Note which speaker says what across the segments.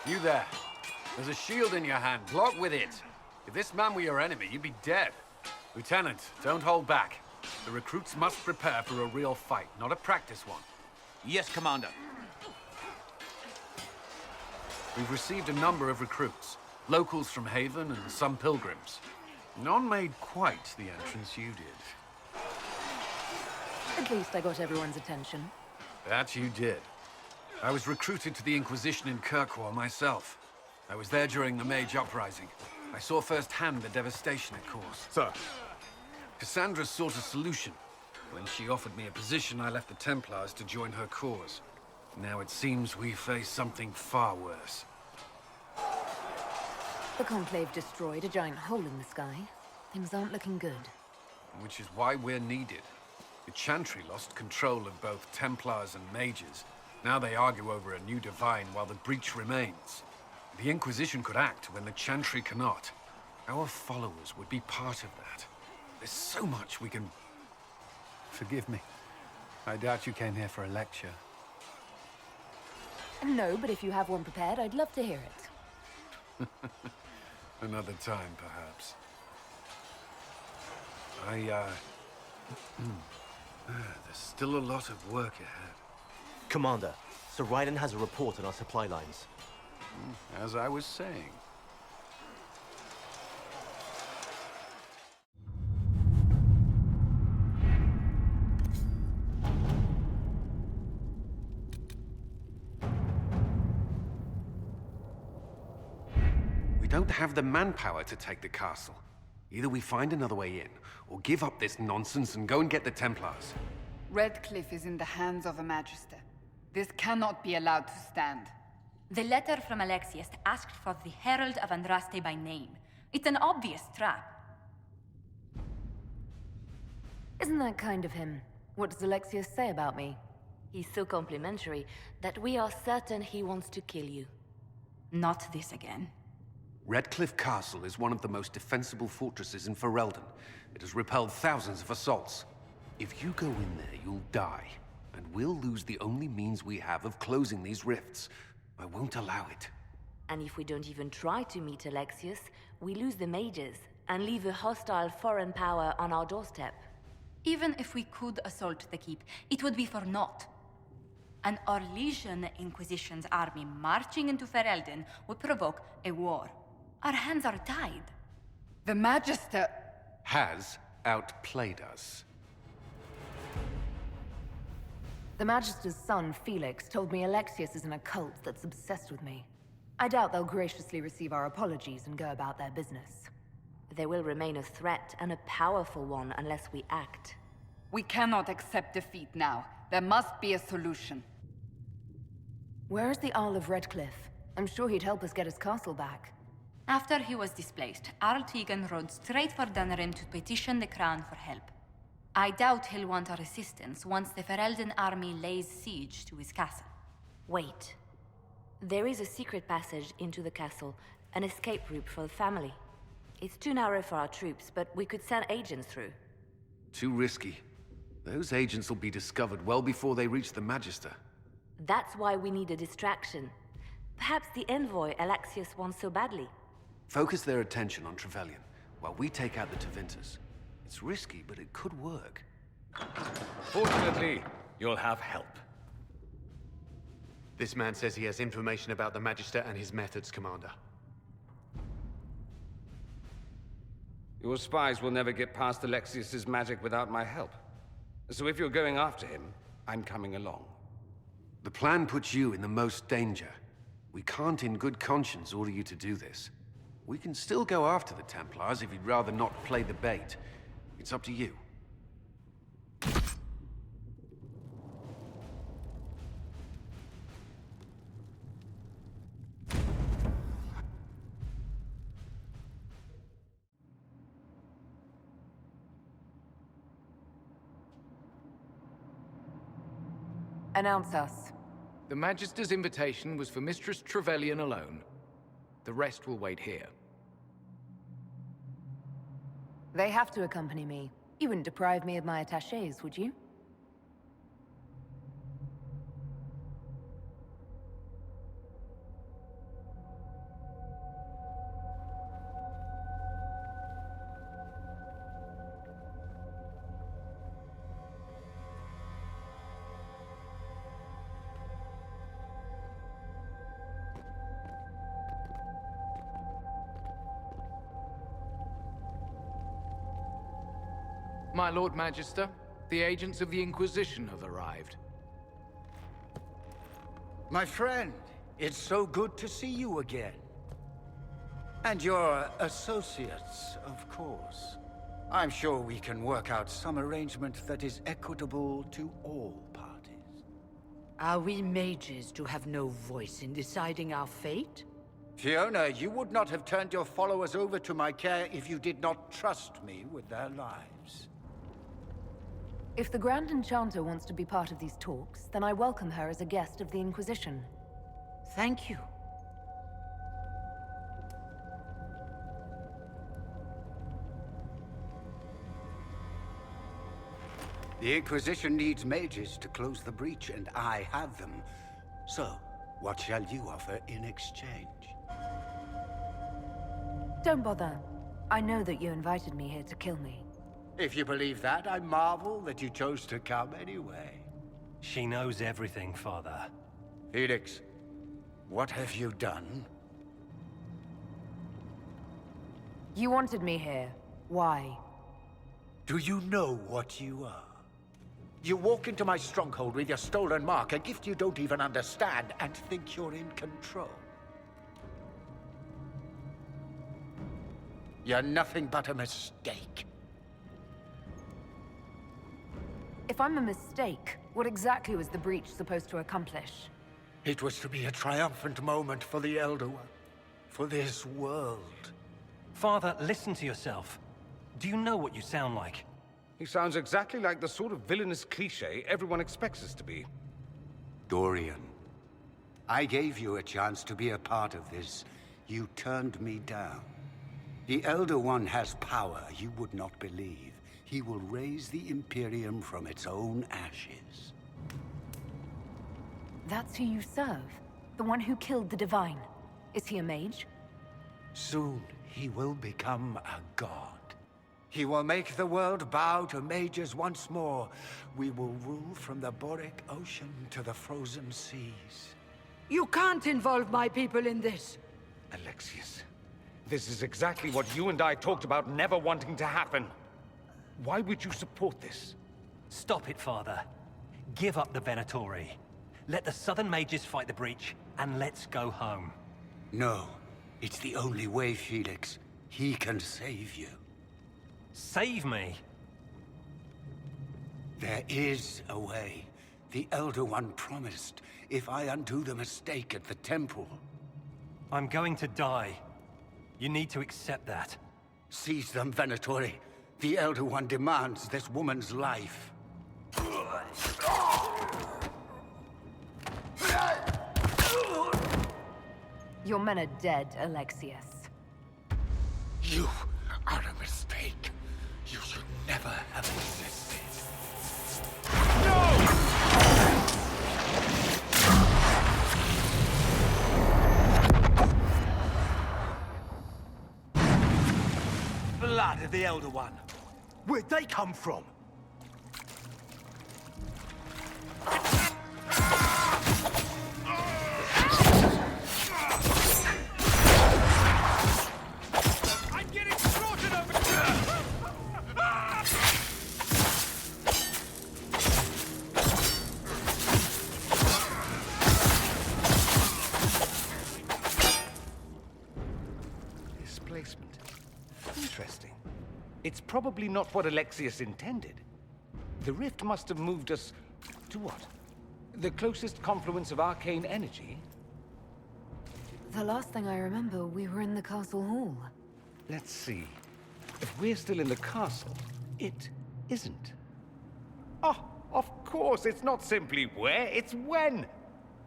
Speaker 1: You there. There's a shield in your hand. Block with it. If this man were your enemy, you'd be dead. Lieutenant, don't hold back. The recruits must prepare for a real fight, not a practice one.
Speaker 2: Yes, Commander.
Speaker 1: We've received a number of recruits. Locals from Haven and some pilgrims. None made quite the entrance you did.
Speaker 3: At least I got everyone's attention.
Speaker 1: That you did. I was recruited to the Inquisition in Kirkwall myself. I was there during the Mage uprising. I saw firsthand the devastation it caused.
Speaker 4: Sir.
Speaker 1: Cassandra sought a solution. When she offered me a position, I left the Templars to join her cause. Now it seems we face something far worse.
Speaker 3: The Conclave destroyed a giant hole in the sky. Things aren't looking good.
Speaker 1: Which is why we're needed. The Chantry lost control of both Templars and Mages. Now they argue over a new divine while the breach remains. The Inquisition could act when the Chantry cannot. Our followers would be part of that. There's so much we can... Forgive me. I doubt you came here for a lecture.
Speaker 3: No, but if you have one prepared, I'd love to hear it.
Speaker 1: Another time, perhaps. There's still a lot of work ahead.
Speaker 5: Commander, Sir Raiden has a report on our supply lines.
Speaker 1: As I was saying. We don't have the manpower to take the castle. Either we find another way in, or give up this nonsense and go and get the Templars.
Speaker 6: Redcliffe is in the hands of a Magister. This cannot be allowed to stand.
Speaker 7: The letter from Alexius asked for the Herald of Andraste by name. It's an obvious trap.
Speaker 3: Isn't that kind of him? What does Alexius say about me?
Speaker 8: He's so complimentary that we are certain he wants to kill you.
Speaker 7: Not this again.
Speaker 1: Redcliffe Castle is one of the most defensible fortresses in Ferelden. It has repelled thousands of assaults. If you go in there, you'll die. And we'll lose the only means we have of closing these rifts. I won't allow it.
Speaker 8: And if we don't even try to meet Alexius, we lose the mages and leave a hostile foreign power on our doorstep.
Speaker 7: Even if we could assault the keep, it would be for naught. An Orlesian Inquisition's army marching into Ferelden would provoke a war. Our hands are tied.
Speaker 6: The Magister...
Speaker 1: has outplayed us.
Speaker 3: The Magister's son, Felix, told me Alexius is in a cult that's obsessed with me. I doubt they'll graciously receive our apologies and go about their business.
Speaker 8: They will remain a threat, and a powerful one, unless we act.
Speaker 6: We cannot accept defeat now. There must be a solution.
Speaker 3: Where is the Earl of Redcliffe? I'm sure he'd help us get his castle back.
Speaker 7: After he was displaced, Arl Tegan rode straight for Dunrim to petition the Crown for help. I doubt he'll want our assistance once the Ferelden army lays siege to his castle.
Speaker 8: Wait. There is a secret passage into the castle, an escape route for the family. It's too narrow for our troops, but we could send agents through.
Speaker 1: Too risky. Those agents will be discovered well before they reach the Magister.
Speaker 8: That's why we need a distraction. Perhaps the envoy Alexius wants so badly.
Speaker 1: Focus their attention on Trevelyan, while we take out the Tevinters. It's risky, but it could work.
Speaker 4: Fortunately, you'll have help.
Speaker 9: This man says he has information about the Magister and his methods, Commander.
Speaker 10: Your spies will never get past Alexius's magic without my help. So if you're going after him, I'm coming along.
Speaker 1: The plan puts you in the most danger. We can't in good conscience order you to do this. We can still go after the Templars if you'd rather not play the bait. It's up to you.
Speaker 3: Announce us.
Speaker 4: The Magister's invitation was for Mistress Trevelyan alone. The rest will wait here.
Speaker 3: They have to accompany me. You wouldn't deprive me of my attachés, would you?
Speaker 4: my Lord Magister. The agents of the Inquisition have arrived.
Speaker 2: My friend, it's so good to see you again. And your associates, of course. I'm sure we can work out some arrangement that is equitable to all parties.
Speaker 11: Are we mages to have no voice in deciding our fate?
Speaker 2: Fiona, you would not have turned your followers over to my care if you did not trust me with their lives.
Speaker 3: If the Grand Enchanter wants to be part of these talks, then I welcome her as a guest of the Inquisition.
Speaker 11: Thank you.
Speaker 2: The Inquisition needs mages to close the breach, and I have them. So, what shall you offer in exchange?
Speaker 3: Don't bother. I know that you invited me here to kill me.
Speaker 2: If you believe that, I marvel that you chose to come anyway.
Speaker 5: She knows everything, Father.
Speaker 2: Felix, what have you done?
Speaker 3: You wanted me here. Why?
Speaker 2: Do you know what you are? You walk into my stronghold with your stolen mark, a gift you don't even understand, and think you're in control. You're nothing but a mistake.
Speaker 3: If I'm a mistake, what exactly was the breach supposed to accomplish?
Speaker 2: It was to be a triumphant moment for the Elder One, for this world.
Speaker 5: Father, listen to yourself. Do you know what you sound like?
Speaker 10: He sounds exactly like the sort of villainous cliché everyone expects us to be.
Speaker 2: Dorian, I gave you a chance to be a part of this. You turned me down. The Elder One has power you would not believe. He will raise the Imperium from its own ashes.
Speaker 3: That's who you serve? The one who killed the Divine? Is he a mage?
Speaker 2: Soon, he will become a god. He will make the world bow to mages once more. We will rule from the Boric Ocean to the frozen seas.
Speaker 11: You can't involve my people in this.
Speaker 10: Alexius, this is exactly what you and I talked about never wanting to happen. Why would you support this?
Speaker 5: Stop it, Father. Give up the Venatori. Let the Southern Mages fight the breach, and let's go home.
Speaker 2: No, it's the only way, Felix. He can save you.
Speaker 5: Save me?
Speaker 2: There is a way. The Elder One promised, if I undo the mistake at the temple.
Speaker 5: I'm going to die. You need to accept that.
Speaker 2: Seize them, Venatori. The Elder One demands this woman's life.
Speaker 3: Your men are dead, Alexius.
Speaker 2: You are a mistake. You should never have existed.
Speaker 5: Blood of the Elder One. Where'd they come from?
Speaker 1: I'm getting slaughtered over here!
Speaker 10: Displacement. Interesting. It's probably not what Alexius intended. The rift must have moved us to what? The closest confluence of arcane energy?
Speaker 3: The last thing I remember, we were in the castle hall.
Speaker 10: Let's see. If we're still in the castle, it isn't. Oh, of course, it's not simply where, it's when.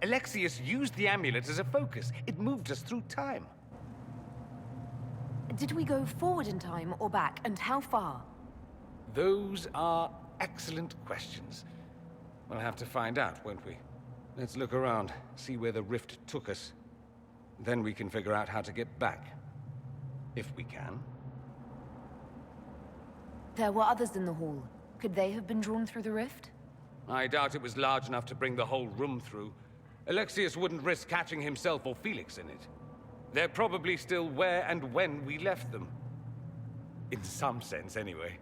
Speaker 10: Alexius used the amulet as a focus. It moved us through time.
Speaker 3: Did we go forward in time or back, and how far?
Speaker 10: Those are excellent questions. We'll have to find out, won't we? Let's look around, see where the rift took us. Then we can figure out how to get back. If we can.
Speaker 3: There were others in the hall. Could they have been drawn through the rift?
Speaker 10: I doubt it was large enough to bring the whole room through. Alexius wouldn't risk catching himself or Felix in it. They're probably still where and when we left them. In some sense, anyway.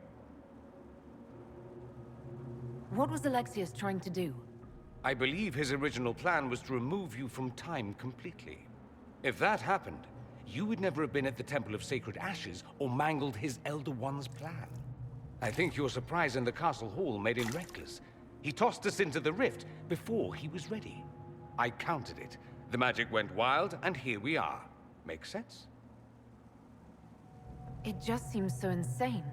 Speaker 3: What was Alexius trying to do?
Speaker 10: I believe his original plan was to remove you from time completely. If that happened, you would never have been at the Temple of Sacred Ashes or mangled his Elder One's plan. I think your surprise in the castle hall made him reckless. He tossed us into the rift before he was ready. I countered it. The magic went wild, and here we are. Make sense?
Speaker 3: It just seems so insane.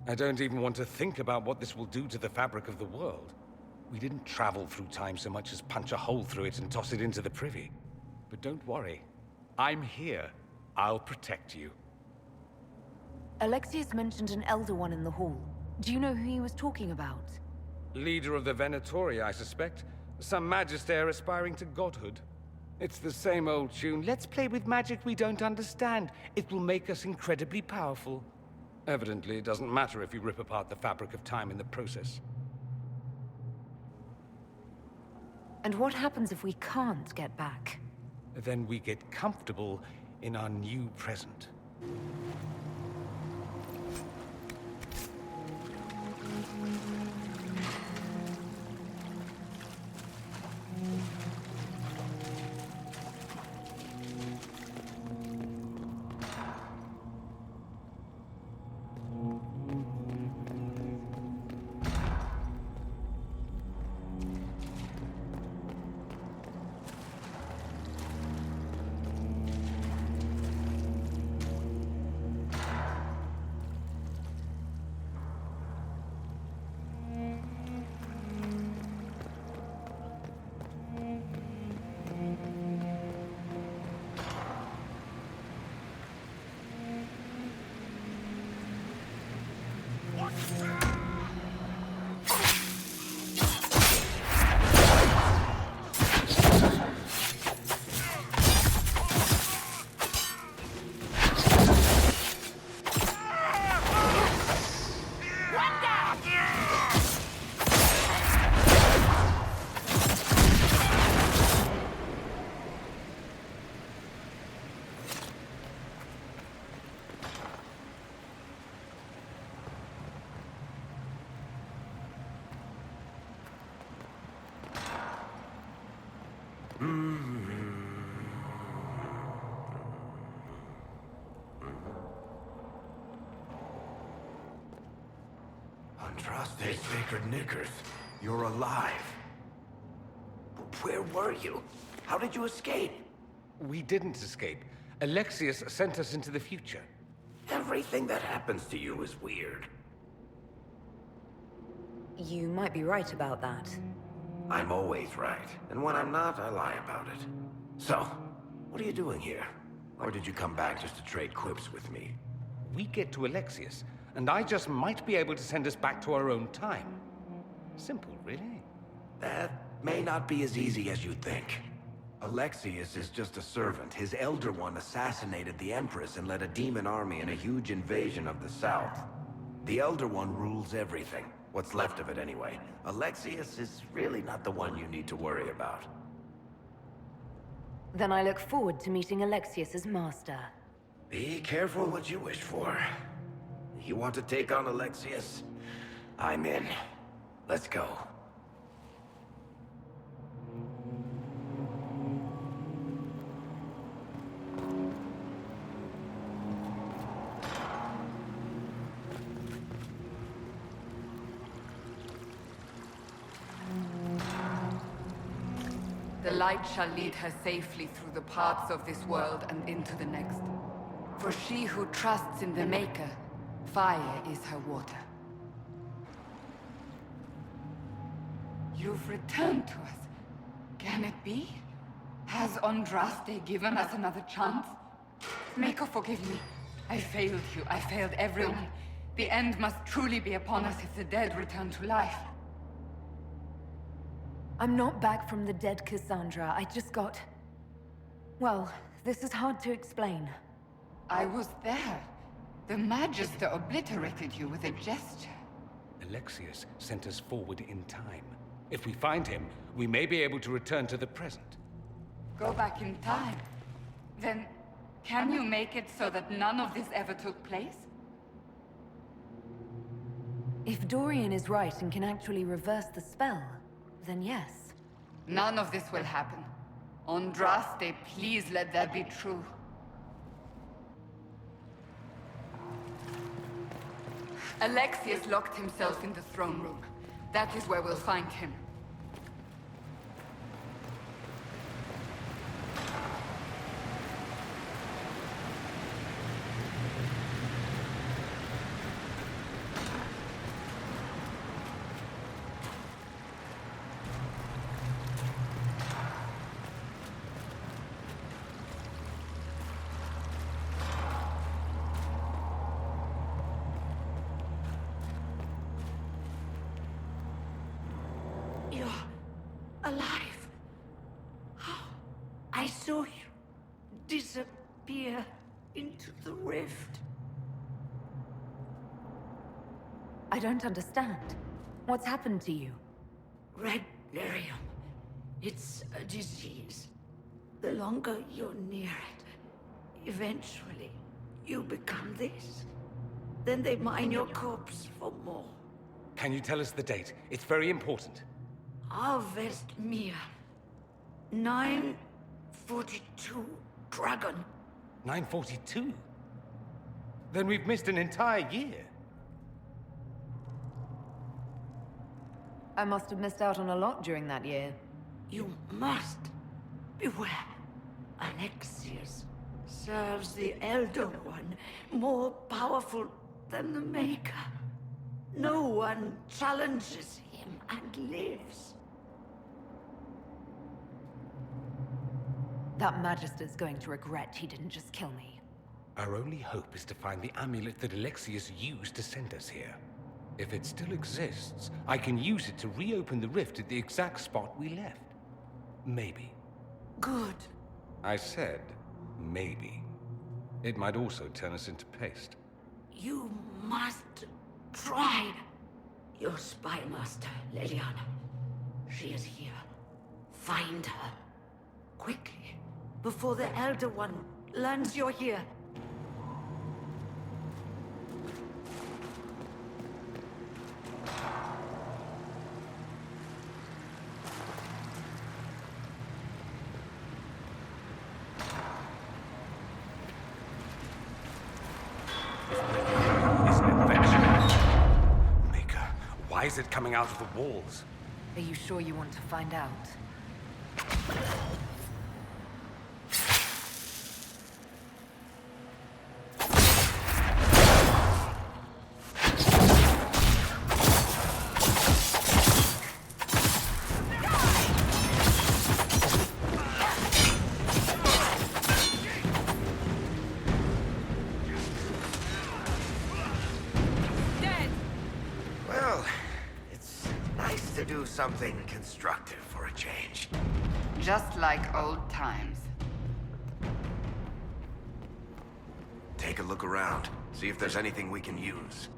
Speaker 10: I don't even want to think about what this will do to the fabric of the world. We didn't travel through time so much as punch a hole through it and toss it into the privy. But don't worry. I'm here. I'll protect you.
Speaker 3: Alexius mentioned an Elder One in the hall. Do you know who he was talking about?
Speaker 10: Leader of the Venatori, I suspect. Some magister aspiring to godhood. It's the same old tune. Let's play with magic we don't understand. It will make us incredibly powerful. Evidently, it doesn't matter if you rip apart the fabric of time in the process.
Speaker 3: And what happens if we can't get back?
Speaker 10: Then we get comfortable in our new present.
Speaker 12: Andraste Sacred Knickers, you're alive. Where were you? How did you escape?
Speaker 10: We didn't escape. Alexius sent us into the future.
Speaker 12: Everything that happens to you is weird.
Speaker 3: You might be right about that.
Speaker 12: I'm always right, and when I'm not, I lie about it. So, what are you doing here? Or did you come back just to trade quips with me?
Speaker 10: We get to Alexius, and I just might be able to send us back to our own time. Simple, really.
Speaker 12: That may not be as easy as you think. Alexius is just a servant. His Elder One assassinated the Empress and led a demon army in a huge invasion of the South. The Elder One rules everything. What's left of it, anyway. Alexius is really not the one you need to worry about.
Speaker 3: Then I look forward to meeting Alexius as master.
Speaker 12: Be careful what you wish for. You want to take on Alexius? I'm in. Let's go.
Speaker 6: The light shall lead her safely through the paths of this world and into the next. For she who trusts in the Maker, fire is her water. You've returned to us. Can it be? Has Andraste given us another chance? Maker, forgive me. I failed you. I failed everyone. The end must truly be upon us if the dead return to life.
Speaker 3: I'm not back from the dead, Cassandra. I just got... Well, this is hard to explain.
Speaker 6: I was there. The Magister obliterated you with a gesture.
Speaker 10: Alexius sent us forward in time. If we find him, we may be able to return to the present.
Speaker 6: Go back in time? Then, can you make it so that none of this ever took place?
Speaker 3: If Dorian is right and can actually reverse the spell, then yes.
Speaker 6: None of this will happen. Andraste, please let that be true. Alexius locked himself in the throne room. That is where we'll find him.
Speaker 11: Alive. I saw you disappear into the rift.
Speaker 3: I don't understand. What's happened to you?
Speaker 11: Red lyrium. It's a disease. The longer you're near it, eventually you become this. Then they mine your corpse for more.
Speaker 10: Can you tell us the date? It's very important.
Speaker 11: Harvest Mia. 942 Dragon.
Speaker 10: 942? Then we've missed an entire year.
Speaker 3: I must have missed out on a lot during that year.
Speaker 11: You must beware. Alexius serves the Elder One, more powerful than the Maker. No one challenges him and lives.
Speaker 3: That Magister's going to regret he didn't just kill me.
Speaker 10: Our only hope is to find the amulet that Alexius used to send us here. If it still exists, I can use it to reopen the rift at the exact spot we left. Maybe.
Speaker 11: Good.
Speaker 10: I said, maybe. It might also turn us into paste.
Speaker 11: You must try. Your spy master, Leliana. She is here. Find her. Quickly, before the Elder One learns you're here.
Speaker 10: Why is it coming out of the walls?
Speaker 3: Are you sure you want to find out?
Speaker 12: Something constructive for a change.
Speaker 6: Just like old times.
Speaker 12: Take a look around. See if there's anything we can use.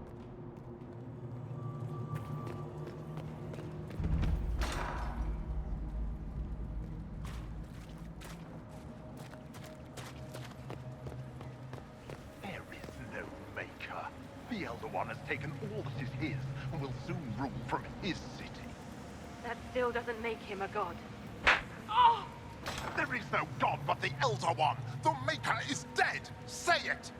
Speaker 13: There is no Maker. The Elder One has taken all that is his and will soon rule from his city.
Speaker 14: That still doesn't make him a god.
Speaker 13: Oh! There is no god but the Elder One! The Maker is dead! Say it!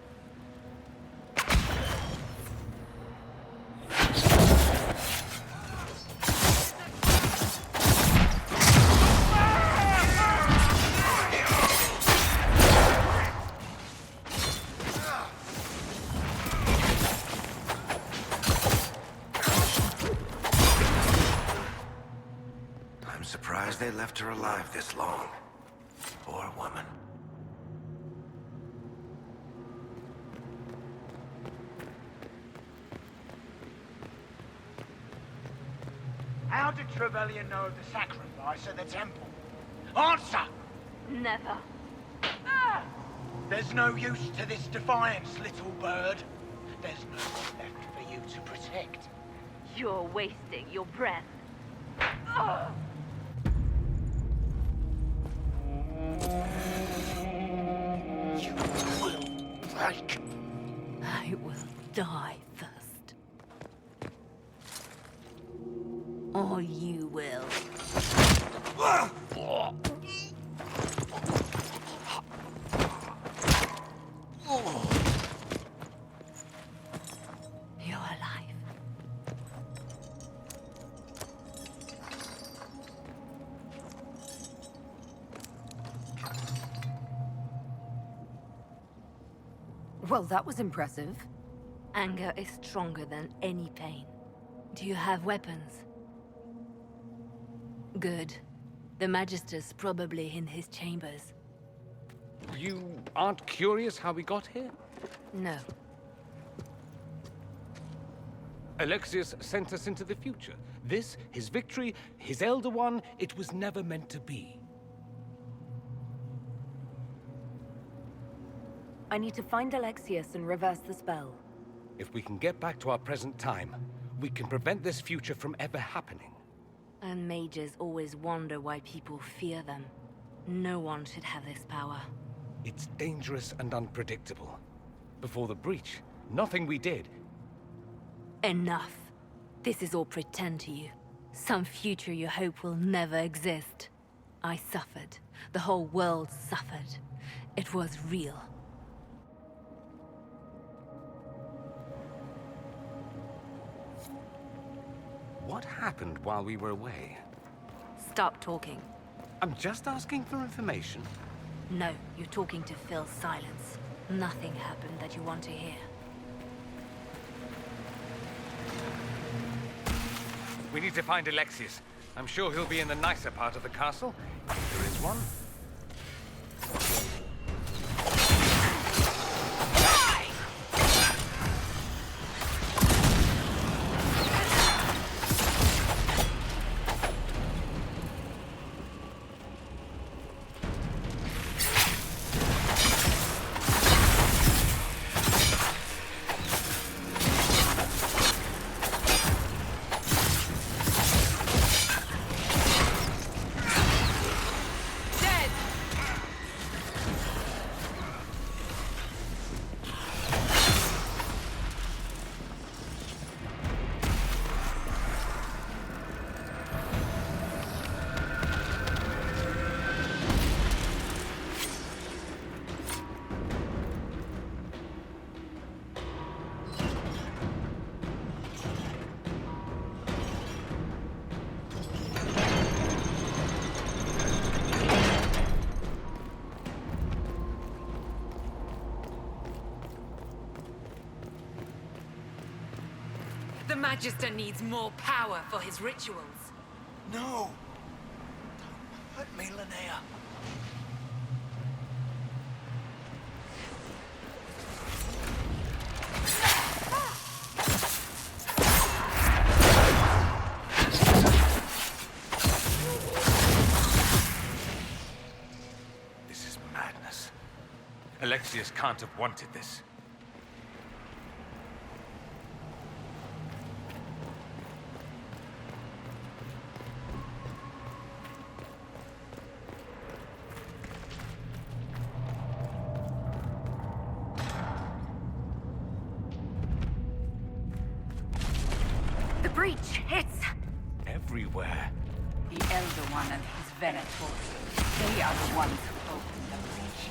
Speaker 12: They left her alive this long. Poor woman.
Speaker 15: How did Trevelyan know of the sacrifice at the temple? Answer!
Speaker 14: Never.
Speaker 15: Ah! There's no use to this defiance, little bird. There's no one left for you to protect.
Speaker 14: You're wasting your breath.
Speaker 15: Ah!
Speaker 11: You will break. I will die first.
Speaker 3: Well, that was impressive.
Speaker 8: Anger is stronger than any pain. Do you have weapons? Good. The Magister's probably in his chambers.
Speaker 10: You aren't curious how we got here?
Speaker 8: No.
Speaker 10: Alexius sent us into the future. This, his victory, his Elder One, it was never meant to be.
Speaker 3: I need to find Alexius and reverse the spell.
Speaker 10: If we can get back to our present time, we can prevent this future from ever happening.
Speaker 8: And mages always wonder why people fear them. No one should have this power.
Speaker 10: It's dangerous and unpredictable. Before the breach, nothing we did.
Speaker 8: Enough. This is all pretend to you. Some future you hope will never exist. I suffered. The whole world suffered. It was real.
Speaker 10: What happened while we were away?
Speaker 8: Stop talking.
Speaker 10: I'm just asking for information.
Speaker 8: No, you're talking to fill silence. Nothing happened that you want to hear.
Speaker 10: We need to find Alexius. I'm sure he'll be in the nicer part of the castle, if there is one.
Speaker 16: The Magister needs more power for his rituals.
Speaker 15: No! Don't hurt me, Linnea.
Speaker 10: This is madness. Alexius can't have wanted this.
Speaker 3: The breach! It's...
Speaker 10: everywhere.
Speaker 6: The Elder One and his Venator. They are the ones who opened the breach.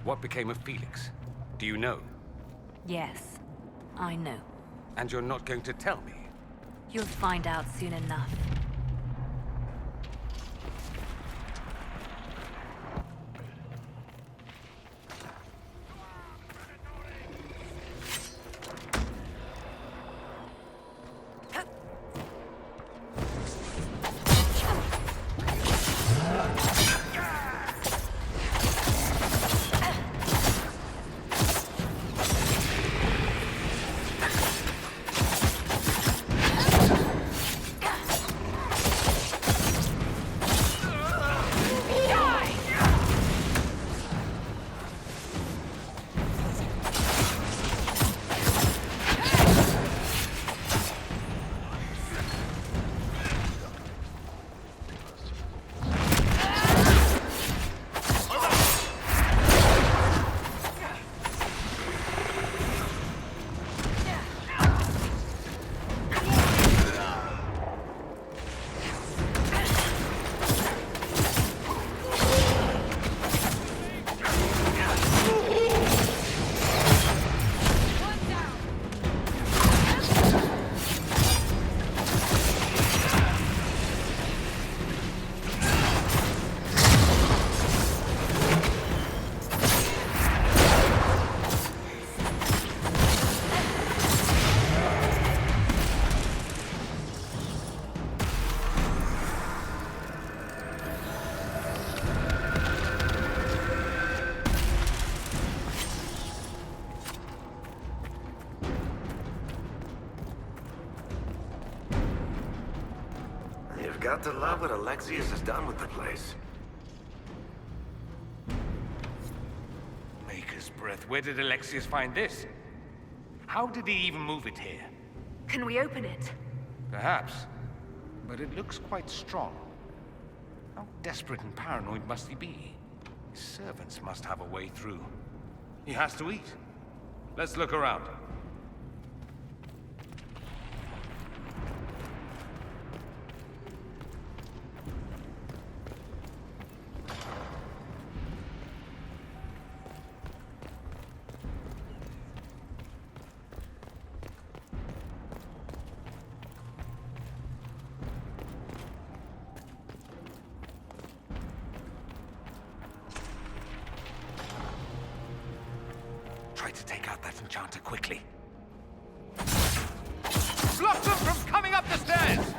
Speaker 10: What became of Felix? Do you know?
Speaker 8: Yes, I know.
Speaker 10: And you're not going to tell me?
Speaker 8: You'll find out soon enough.
Speaker 12: Got to love what Alexius has done with the place.
Speaker 10: Maker's breath. Where did Alexius find this? How did he even move it here?
Speaker 3: Can we open it?
Speaker 10: Perhaps. But it looks quite strong. How desperate and paranoid must he be? His servants must have a way through. He has to eat. Let's look around. Try to take out that enchanter quickly. Block them from coming up the stairs!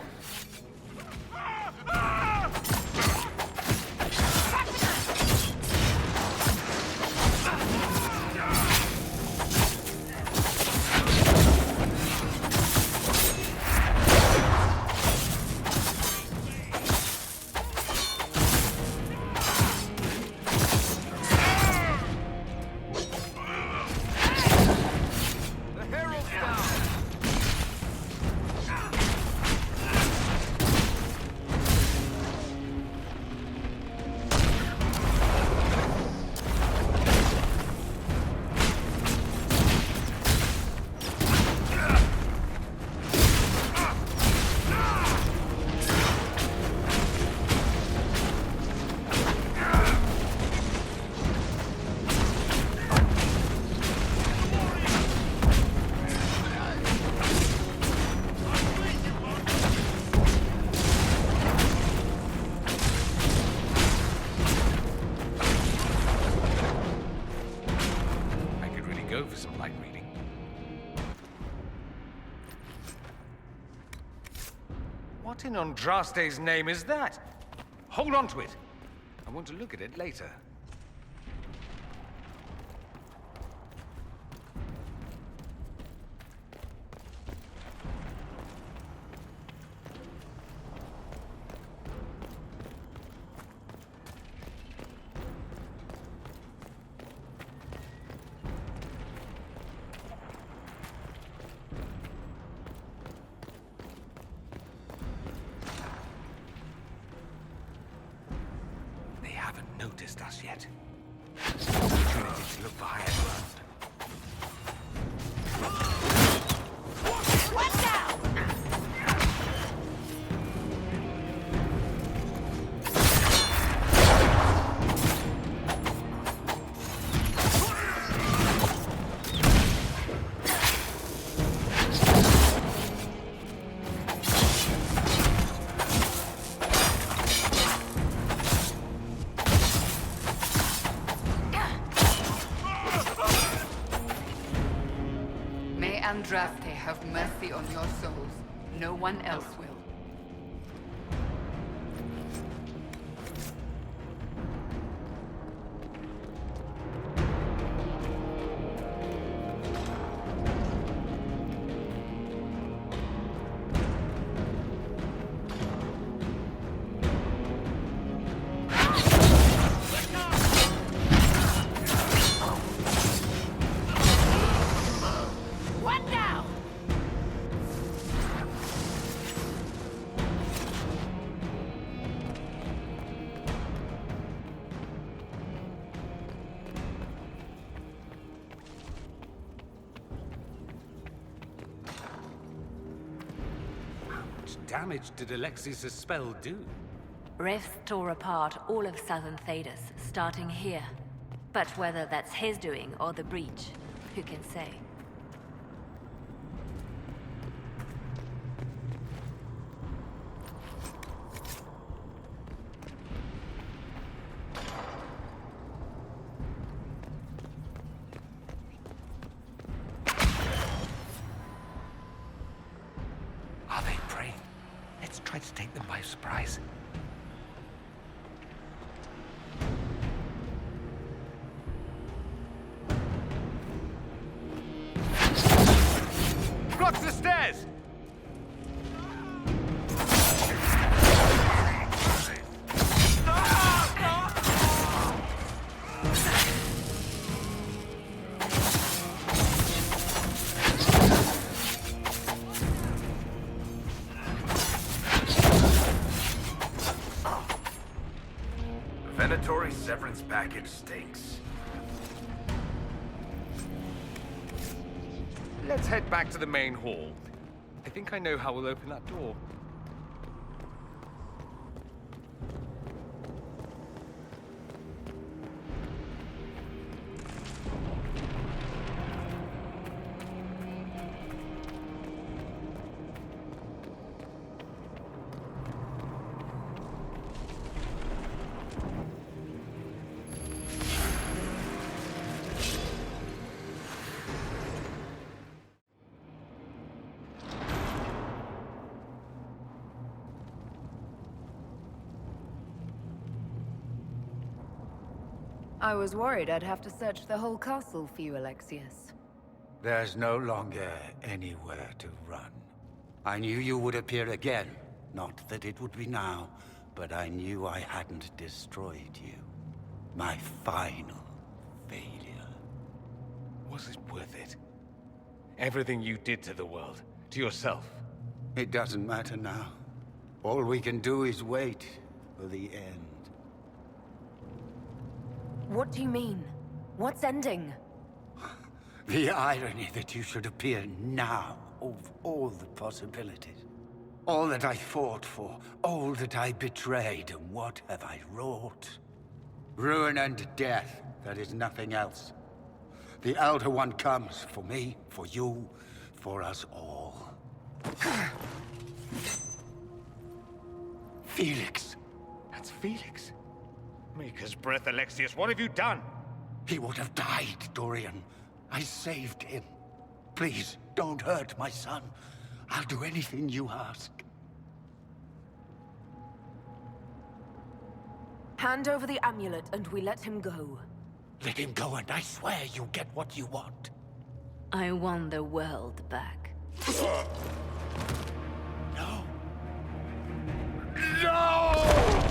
Speaker 10: Go for some light reading. What in Andraste's name is that? Hold on to it. I want to look at it later. Noticed us yet. Opportunity to look for higher ground.
Speaker 11: Watch out!
Speaker 6: Andraste have mercy on your souls. No one else will.
Speaker 17: Damage did Alexius' spell do?
Speaker 8: Rifts tore apart all of southern Thedas, starting here. But whether that's his doing or the breach, who can say?
Speaker 17: Are they praying? Let's try to take them by surprise.
Speaker 10: Block the stairs!
Speaker 12: Venatory severance package stinks.
Speaker 10: Let's head back to the main hall. I think I know how we'll open that door.
Speaker 3: I was worried I'd have to search the whole castle for you, Alexius.
Speaker 2: There's no longer anywhere to run. I knew you would appear again. Not that it would be now, but I knew I hadn't destroyed you. My final failure.
Speaker 10: Was it worth it? Everything you did to the world, to yourself.
Speaker 2: It doesn't matter now. All we can do is wait for the end.
Speaker 3: What do you mean? What's ending?
Speaker 2: The irony that you should appear now of all the possibilities. All that I fought for, all that I betrayed, and what have I wrought? Ruin and death, there is nothing else. The Elder One comes for me, for you, for us all. Felix.
Speaker 10: That's Felix. Maker's breath, Alexius, what have you done?
Speaker 2: He would have died, Dorian. I saved him. Please, don't hurt my son. I'll do anything you ask.
Speaker 3: Hand over the amulet and we let him go.
Speaker 2: Let him go and I swear you get what you want.
Speaker 8: I want the world back.
Speaker 2: No.
Speaker 10: No!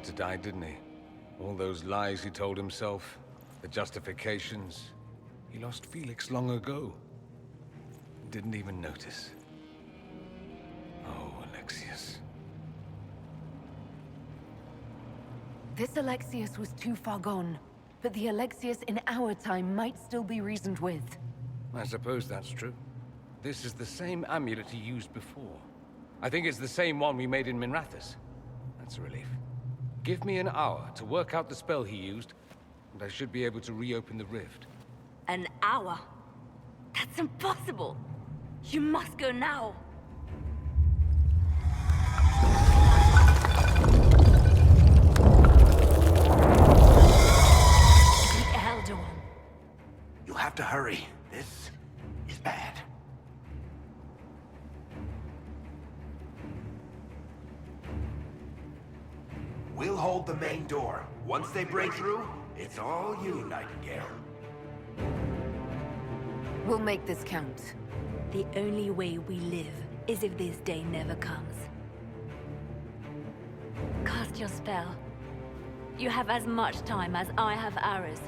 Speaker 10: to die, didn't he? All those lies he told himself, the justifications. He lost Felix long ago. Didn't even notice. Oh, Alexius.
Speaker 3: This Alexius was too far gone, but the Alexius in our time might still be reasoned with.
Speaker 10: I suppose that's true. This is the same amulet he used before. I think it's the same one we made in Minrathous. That's a relief. Give me an hour to work out the spell he used, and I should be able to reopen the rift.
Speaker 8: An hour? That's impossible! You must go now! The Elder One.
Speaker 12: You'll have to hurry. This is bad. We'll hold the main door. Once they break through, it's all you, Nightingale.
Speaker 3: We'll make this count.
Speaker 8: The only way we live is if this day never comes. Cast your spell. You have as much time as I have hours.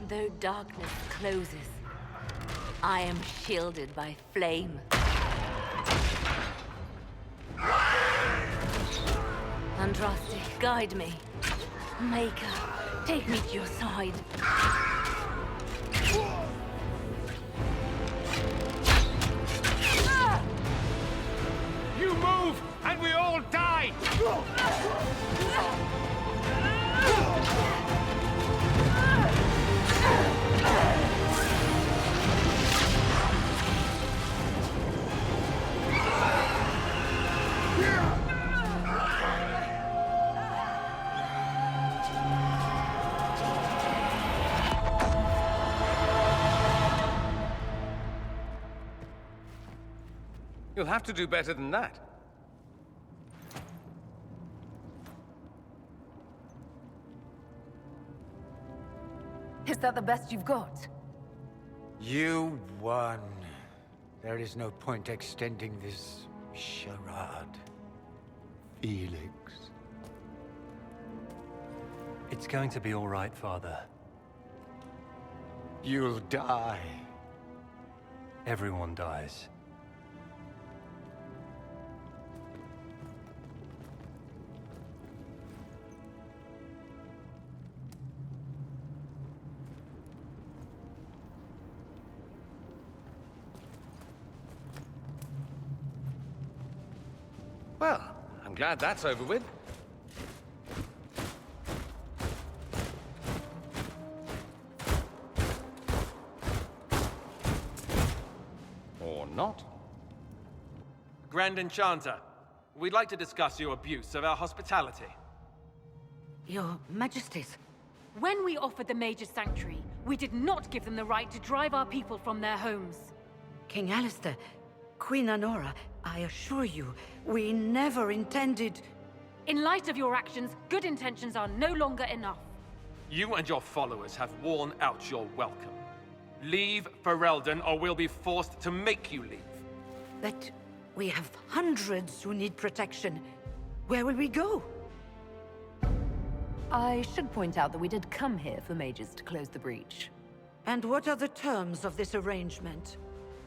Speaker 8: Though darkness closes, I am shielded by flame. Andraste, guide me. Maker, take me to your side.
Speaker 10: You move, and we all die! You'll have to do better than that.
Speaker 3: Is that the best you've got?
Speaker 2: You won. There is no point extending this charade. Felix.
Speaker 5: It's going to be all right, Father.
Speaker 2: You'll die.
Speaker 5: Everyone dies.
Speaker 10: Well, I'm glad that's over with. Or not.
Speaker 18: Grand Enchanter, we'd like to discuss your abuse of our hospitality.
Speaker 11: Your Majesties.
Speaker 19: When we offered the Mage's sanctuary, we did not give them the right to drive our people from their homes.
Speaker 11: King Alistair, Queen Anora, I assure you, we never intended...
Speaker 19: In light of your actions, good intentions are no longer enough.
Speaker 18: You and your followers have worn out your welcome. Leave Ferelden, or we'll be forced to make you leave.
Speaker 11: But we have hundreds who need protection. Where will we go?
Speaker 3: I should point out that we did come here for mages to close the breach.
Speaker 11: And what are the terms of this arrangement?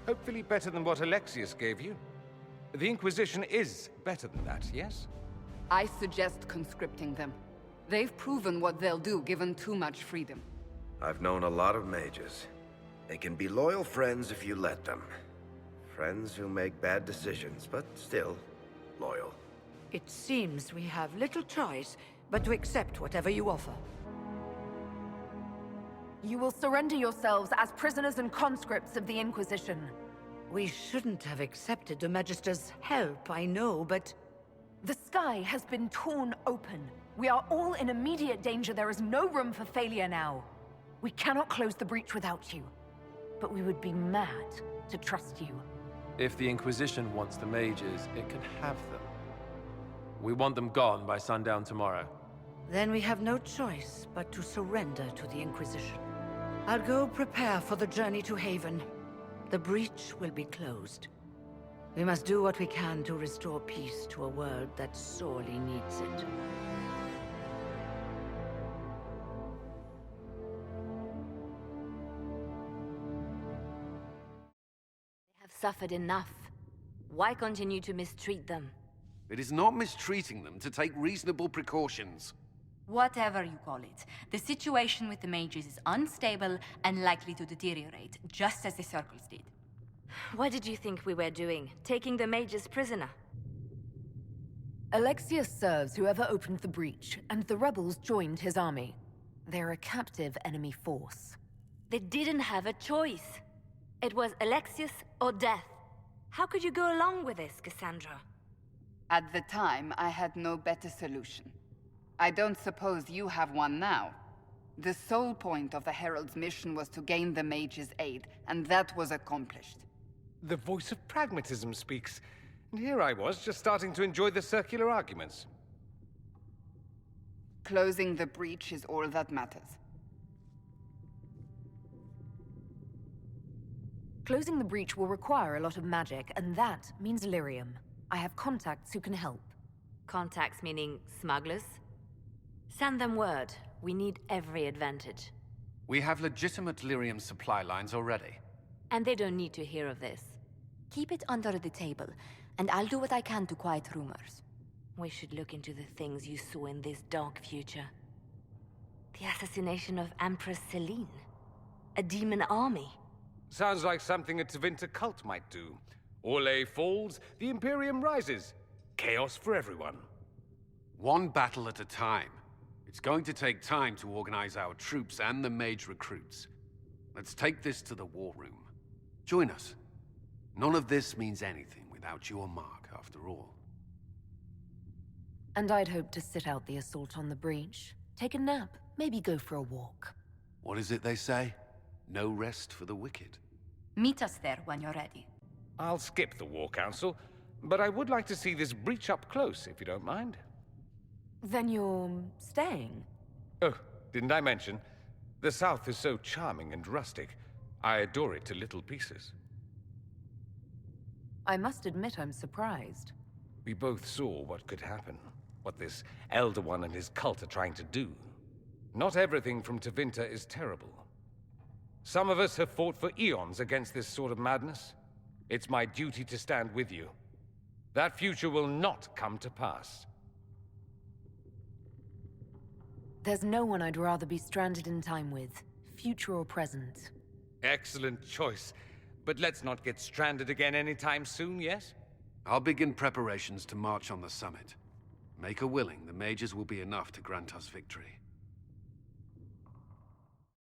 Speaker 10: Hopefully better than what Alexius gave you. The Inquisition is better than that, yes?
Speaker 6: I suggest conscripting them. They've proven what they'll do given too much freedom.
Speaker 12: I've known a lot of mages. They can be loyal friends if you let them. Friends who make bad decisions, but still loyal.
Speaker 11: It seems we have little choice but to accept whatever you offer.
Speaker 3: You will surrender yourselves as prisoners and conscripts of the Inquisition.
Speaker 11: We shouldn't have accepted the Magister's help, I know, but...
Speaker 3: The sky has been torn open. We are all in immediate danger. There is no room for failure now. We cannot close the breach without you. But we would be mad to trust you.
Speaker 20: If the Inquisition wants the mages, it can have them. We want them gone by sundown tomorrow.
Speaker 11: Then we have no choice but to surrender to the Inquisition. I'll go prepare for the journey to Haven. The breach will be closed. We must do what we can to restore peace to a world that sorely needs it.
Speaker 8: They have suffered enough. Why continue to mistreat them?
Speaker 1: It is not mistreating them to take reasonable precautions.
Speaker 7: Whatever you call it, the situation with the mages is unstable and likely to deteriorate, just as the circles did.
Speaker 8: What did you think we were doing? Taking the mages prisoner?
Speaker 3: Alexius serves whoever opened the breach, and the rebels joined his army. They're a captive enemy force.
Speaker 8: They didn't have a choice. It was Alexius or death. How could you go along with this, Cassandra?
Speaker 6: At the time, I had no better solution. I don't suppose you have one now. The sole point of the Herald's mission was to gain the mage's aid, and that was accomplished.
Speaker 10: The voice of pragmatism speaks. And here I was, just starting to enjoy the circular arguments.
Speaker 6: Closing the breach is all that matters.
Speaker 3: Closing the breach will require a lot of magic, and that means lyrium. I have contacts who can help.
Speaker 8: Contacts meaning smugglers? Send them word. We need every advantage.
Speaker 1: We have legitimate lyrium supply lines already.
Speaker 8: And they don't need to hear of this.
Speaker 7: Keep it under the table, and I'll do what I can to quiet rumors.
Speaker 8: We should look into the things you saw in this dark future. The assassination of Empress Celine. A demon army.
Speaker 10: Sounds like something a Tevinter cult might do. Orlais falls, the Imperium rises. Chaos for everyone.
Speaker 1: One battle at a time. It's going to take time to organize our troops and the mage recruits. Let's take this to the war room. Join us. None of this means anything without your mark, after all.
Speaker 3: And I'd hoped to sit out the assault on the breach. Take a nap, maybe go for a walk.
Speaker 1: What is it they say? No rest for the wicked.
Speaker 7: Meet us there when you're ready.
Speaker 10: I'll skip the War Council, but I would like to see this breach up close, if you don't mind.
Speaker 3: Then you're staying?
Speaker 10: Oh, didn't I mention? The South is so charming and rustic. I adore it to little pieces.
Speaker 3: I must admit I'm surprised.
Speaker 10: We both saw what could happen. What this Elder One and his cult are trying to do. Not everything from Tevinter is terrible. Some of us have fought for eons against this sort of madness. It's my duty to stand with you. That future will not come to pass.
Speaker 3: There's no one I'd rather be stranded in time with, future or present.
Speaker 10: Excellent choice. But let's not get stranded again anytime soon, yes?
Speaker 1: I'll begin preparations to march on the summit. Make a willing, the mages will be enough to grant us victory.